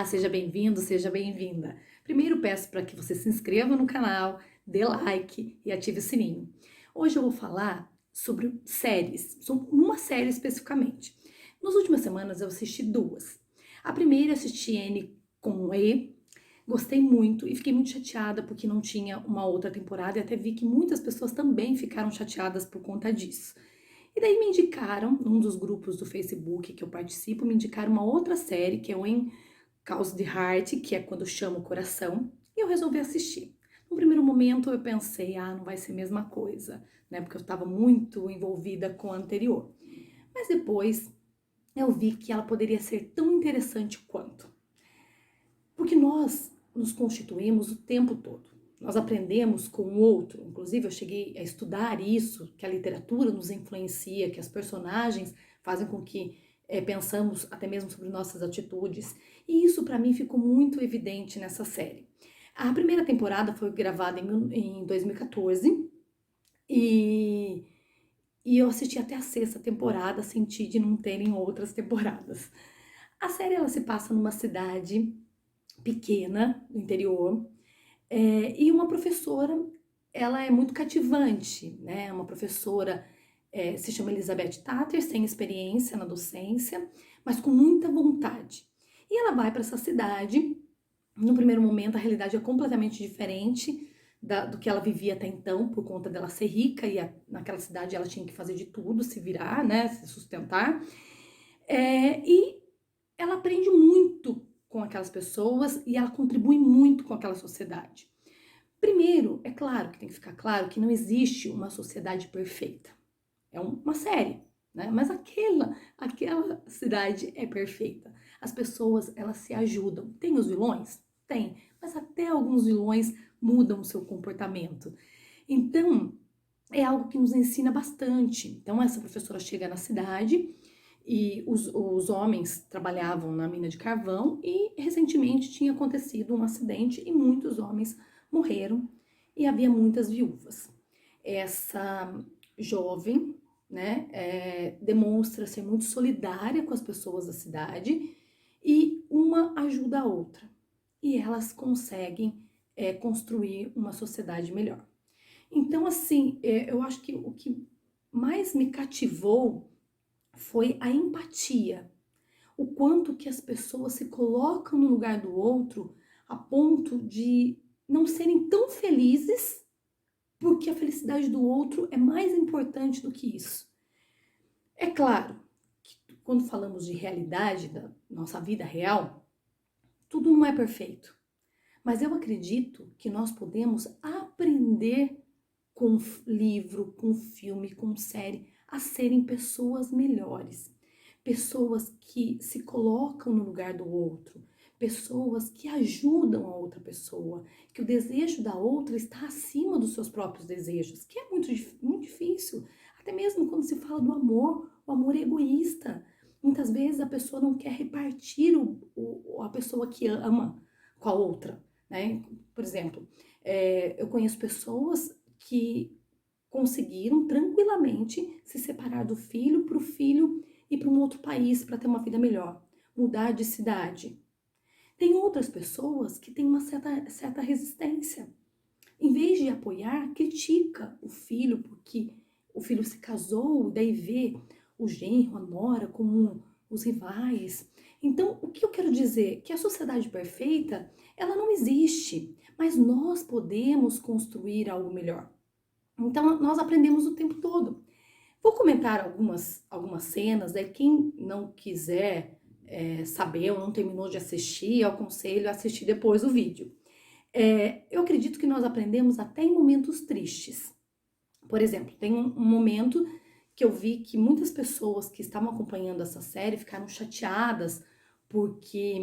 seja bem-vindo, seja bem-vinda. Primeiro peço para que você se inscreva no canal, dê like e ative o sininho. Hoje eu vou falar sobre séries, sobre uma série especificamente. Nas últimas semanas eu assisti duas. A primeira eu assisti N com E, gostei muito e fiquei muito chateada porque não tinha uma outra temporada e até vi que muitas pessoas também ficaram chateadas por conta disso. E daí me indicaram, num dos grupos do Facebook que eu participo, me indicaram uma outra série que é o Em Cause the Heart, que é quando chama o coração, e eu resolvi assistir. No primeiro momento eu pensei, não vai ser a mesma coisa, né? Porque eu estava muito envolvida com a anterior. Mas depois eu vi que ela poderia ser tão interessante quanto. Porque nós nos constituímos o tempo todo. Nós aprendemos com o outro. Inclusive, eu cheguei a estudar isso, que a literatura nos influencia, que as personagens fazem com que pensamos até mesmo sobre nossas atitudes. E isso, para mim, ficou muito evidente nessa série. A primeira temporada foi gravada em 2014 e eu assisti até a sexta temporada, senti de não terem outras temporadas. A série ela se passa numa cidade pequena, no interior, e uma professora, ela é muito cativante, né? Uma professora se chama Elizabeth Tatter, sem experiência na docência, mas com muita vontade. E ela vai para essa cidade. No primeiro momento, a realidade é completamente diferente do que ela vivia até então, por conta dela ser rica e naquela cidade ela tinha que fazer de tudo, se virar, né? Se sustentar. E ela aprende muito com aquelas pessoas e ela contribui muito com aquela sociedade. Primeiro, é claro que tem que ficar claro que não existe uma sociedade perfeita. É uma série, né? Mas aquela cidade é perfeita. As pessoas, elas se ajudam. Tem os vilões? Tem. Mas até alguns vilões mudam o seu comportamento. Então, é algo que nos ensina bastante. Então, essa professora chega na cidade e os homens trabalhavam na mina de carvão e recentemente tinha acontecido um acidente e muitos homens morreram e havia muitas viúvas. Essa jovem, né, demonstra ser muito solidária com as pessoas da cidade e uma ajuda a outra. E elas conseguem construir uma sociedade melhor. Então, assim, eu acho que o que mais me cativou foi a empatia. O quanto que as pessoas se colocam no lugar do outro a ponto de não serem tão felizes porque a felicidade do outro é mais importante do que isso. É claro que quando falamos de realidade da nossa vida real, tudo não é perfeito. Mas eu acredito que nós podemos aprender com livro, com filme, com série, a serem pessoas melhores. Pessoas que se colocam no lugar do outro, pessoas que ajudam a outra pessoa, que o desejo da outra está acima dos seus próprios desejos, que é muito, muito difícil. Até mesmo quando se fala do amor, o amor é egoísta. Muitas vezes a pessoa não quer repartir a pessoa que ama com a outra, né? Por exemplo, eu conheço pessoas que conseguiram tranquilamente se separar do filho para o filho ir para um outro país para ter uma vida melhor, mudar de cidade. Tem outras pessoas que têm uma certa resistência. Em vez de apoiar, critica o filho porque o filho se casou e daí vê o genro, a nora como os rivais. Então, o que eu quero dizer? Que a sociedade perfeita, ela não existe, mas nós podemos construir algo melhor. Então, nós aprendemos o tempo todo. Vou comentar algumas cenas, daí quem não quiser saber ou não terminou de assistir, eu aconselho a assistir depois o vídeo. Eu acredito que nós aprendemos até em momentos tristes. Por exemplo, tem um momento que eu vi que muitas pessoas que estavam acompanhando essa série ficaram chateadas porque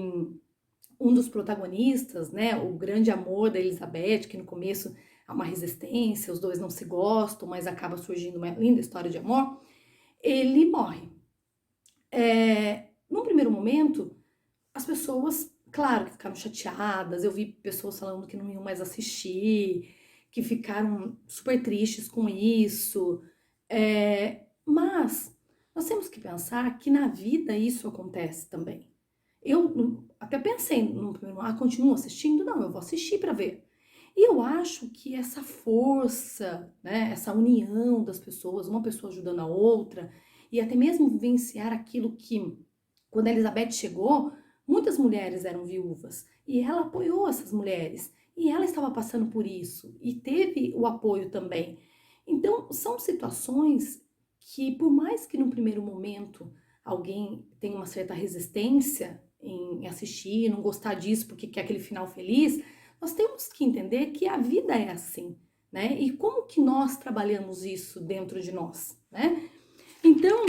um dos protagonistas, né, o grande amor da Elizabeth, que no começo há uma resistência, os dois não se gostam, mas acaba surgindo uma linda história de amor, ele morre. No primeiro momento, as pessoas, claro, que ficaram chateadas, eu vi pessoas falando que não iam mais assistir, que ficaram super tristes com isso, mas nós temos que pensar que na vida isso acontece também. Eu até pensei no primeiro, continuo assistindo? Não, eu vou assistir para ver. E eu acho que essa força, né, essa união das pessoas, uma pessoa ajudando a outra, e até mesmo vivenciar aquilo que, quando a Elizabeth chegou, muitas mulheres eram viúvas, e ela apoiou essas mulheres, e ela estava passando por isso, e teve o apoio também. Então, são situações que, por mais que no primeiro momento alguém tenha uma certa resistência em assistir, não gostar disso porque quer aquele final feliz, nós temos que entender que a vida é assim, né? E como que nós trabalhamos isso dentro de nós, né? Então,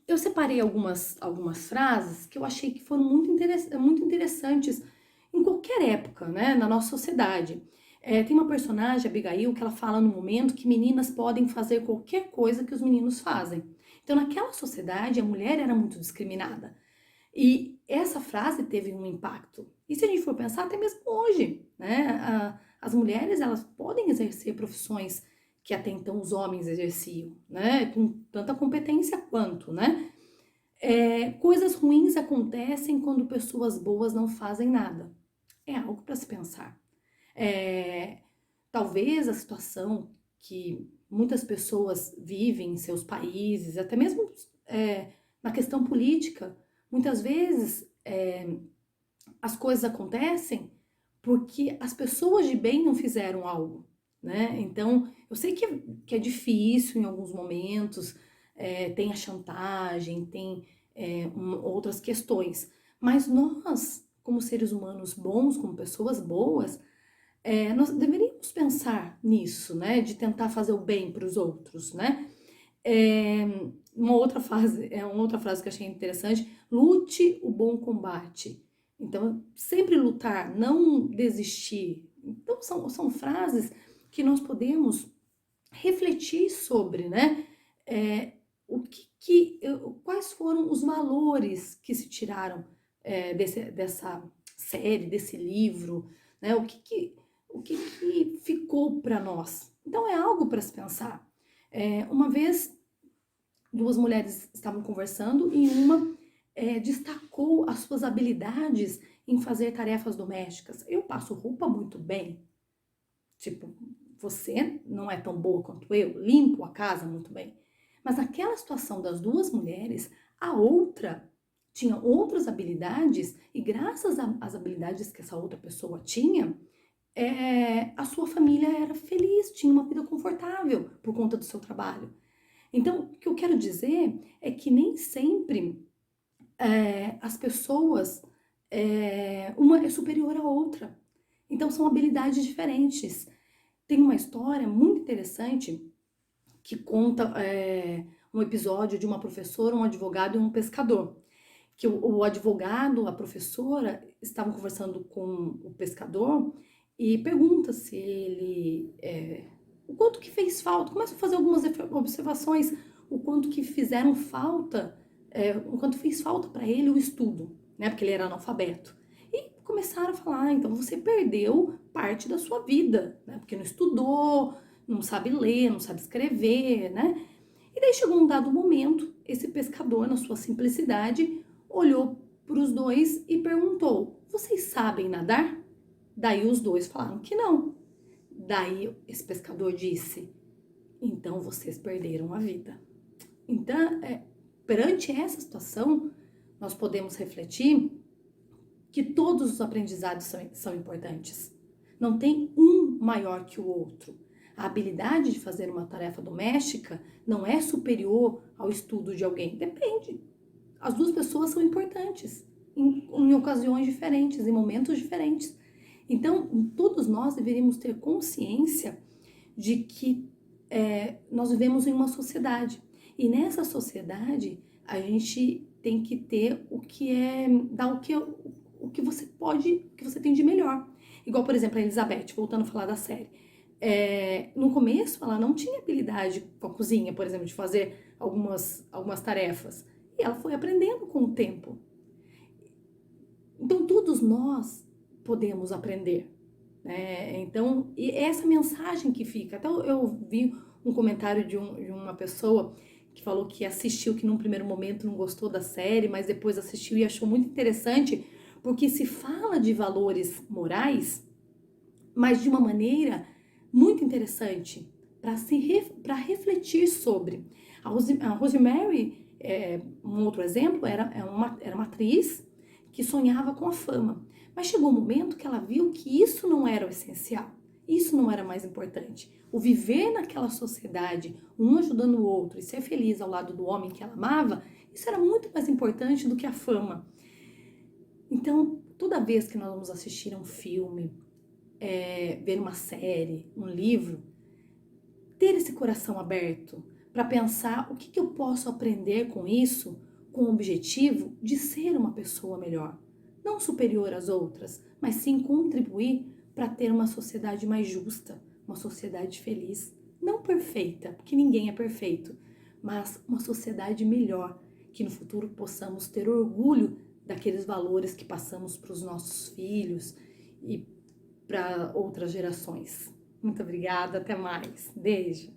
eu separei algumas frases que eu achei que foram muito interessantes em qualquer época, né? Na nossa sociedade. Tem uma personagem, Abigail, que ela fala no momento que meninas podem fazer qualquer coisa que os meninos fazem. Então, naquela sociedade, a mulher era muito discriminada. E essa frase teve um impacto. E se a gente for pensar, até mesmo hoje, né? As mulheres, elas podem exercer profissões que até então os homens exerciam, né? Com tanta competência quanto, né? Coisas ruins acontecem quando pessoas boas não fazem nada. É algo para se pensar. É, Talvez a situação que muitas pessoas vivem em seus países, até mesmo na questão política, muitas vezes as coisas acontecem porque as pessoas de bem não fizeram algo, né? Então, eu sei que é difícil em alguns momentos, tem a chantagem, tem outras questões, mas nós, como seres humanos bons, como pessoas boas, nós deveríamos pensar nisso, né? De tentar fazer o bem para os outros, né? É, uma outra frase que eu achei interessante: lute o bom combate. Então, sempre lutar, não desistir. Então, são frases que nós podemos refletir sobre, né? É, Quais foram os valores que se tiraram dessa série, desse livro, né? O que ficou para nós? Então, é algo para se pensar. Uma vez, duas mulheres estavam conversando e uma destacou as suas habilidades em fazer tarefas domésticas. Eu passo roupa muito bem. Tipo, você não é tão boa quanto eu, limpo a casa muito bem. Mas naquela situação das duas mulheres, a outra tinha outras habilidades e graças às habilidades que essa outra pessoa tinha, a sua família era feliz, tinha uma vida confortável por conta do seu trabalho. Então, o que eu quero dizer é que nem sempre as pessoas, uma é superior à outra. Então, são habilidades diferentes. Tem uma história muito interessante que conta um episódio de uma professora, um advogado e um pescador. Que o advogado, a professora, estavam conversando com o pescador e pergunta se ele o quanto que fez falta. Começa a fazer algumas observações, o quanto que fizeram falta, o quanto fez falta para ele o estudo, né? Porque ele era analfabeto. E começaram a falar, então você perdeu parte da sua vida, né? Porque não estudou, não sabe ler, não sabe escrever, né? E daí chegou um dado momento, esse pescador, na sua simplicidade, olhou para os dois e perguntou: vocês sabem nadar? Daí os dois falaram que não. Daí esse pescador disse: então vocês perderam a vida. Então, perante essa situação, nós podemos refletir que todos os aprendizados são importantes. Não tem um maior que o outro. A habilidade de fazer uma tarefa doméstica não é superior ao estudo de alguém. Depende. As duas pessoas são importantes em ocasiões diferentes, em momentos diferentes. Então, todos nós deveríamos ter consciência de que nós vivemos em uma sociedade. E nessa sociedade, a gente tem que ter dar o que você pode, o que você tem de melhor. Igual, por exemplo, a Elizabeth, voltando a falar da série. No começo, ela não tinha habilidade com a cozinha, por exemplo, de fazer algumas tarefas. E ela foi aprendendo com o tempo. Então, todos nós podemos aprender. Então, e essa mensagem que fica. Até eu vi um comentário de uma pessoa que falou que assistiu, que num primeiro momento não gostou da série, mas depois assistiu e achou muito interessante, porque se fala de valores morais, mas de uma maneira muito interessante para refletir sobre. A Rosemary, um outro exemplo, era uma atriz que sonhava com a fama, mas chegou um momento que ela viu que isso não era o essencial, isso não era mais importante. O viver naquela sociedade, um ajudando o outro e ser feliz ao lado do homem que ela amava, isso era muito mais importante do que a fama. Então, toda vez que nós vamos assistir a um filme, ver uma série, um livro, ter esse coração aberto para pensar o que eu posso aprender com isso, com o objetivo de ser uma pessoa melhor, não superior às outras, mas sim contribuir para ter uma sociedade mais justa, uma sociedade feliz, não perfeita, porque ninguém é perfeito, mas uma sociedade melhor, que no futuro possamos ter orgulho daqueles valores que passamos para os nossos filhos e para outras gerações. Muito obrigada, até mais. Beijo.